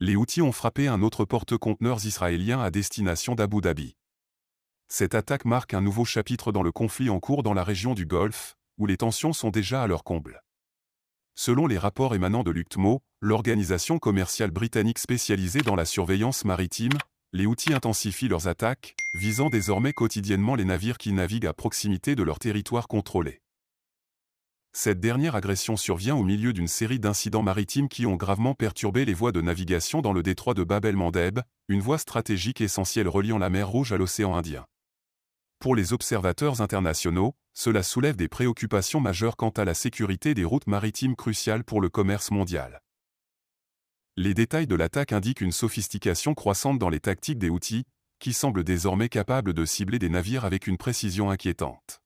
Les Houthis ont frappé un autre porte-conteneurs israélien à destination d'Abu Dhabi. Cette attaque marque un nouveau chapitre dans le conflit en cours dans la région du Golfe, où les tensions sont déjà à leur comble. Selon les rapports émanant de l'UCTMO, l'organisation commerciale britannique spécialisée dans la surveillance maritime, les Houthis intensifient leurs attaques, visant désormais quotidiennement les navires qui naviguent à proximité de leur territoire contrôlé. Cette dernière agression survient au milieu d'une série d'incidents maritimes qui ont gravement perturbé les voies de navigation dans le détroit de Bab el-Mandeb, une voie stratégique essentielle reliant la mer Rouge à l'océan Indien. Pour les observateurs internationaux, cela soulève des préoccupations majeures quant à la sécurité des routes maritimes cruciales pour le commerce mondial. Les détails de l'attaque indiquent une sophistication croissante dans les tactiques des Houthis, qui semblent désormais capables de cibler des navires avec une précision inquiétante.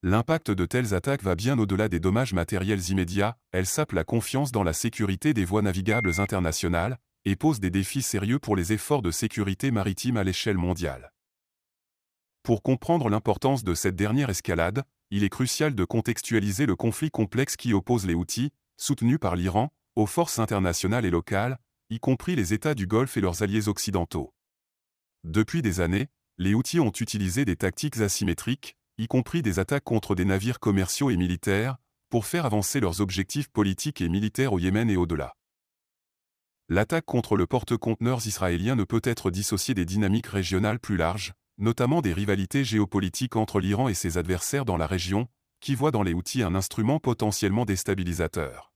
L'impact de telles attaques va bien au-delà des dommages matériels immédiats, elles sapent la confiance dans la sécurité des voies navigables internationales, et posent des défis sérieux pour les efforts de sécurité maritime à l'échelle mondiale. Pour comprendre l'importance de cette dernière escalade, il est crucial de contextualiser le conflit complexe qui oppose les Houthis, soutenus par l'Iran, aux forces internationales et locales, y compris les États du Golfe et leurs alliés occidentaux. Depuis des années, les Houthis ont utilisé des tactiques asymétriques, y compris des attaques contre des navires commerciaux et militaires, pour faire avancer leurs objectifs politiques et militaires au Yémen et au-delà. L'attaque contre le porte-conteneurs israélien ne peut être dissociée des dynamiques régionales plus larges, notamment des rivalités géopolitiques entre l'Iran et ses adversaires dans la région, qui voient dans les Houthis un instrument potentiellement déstabilisateur.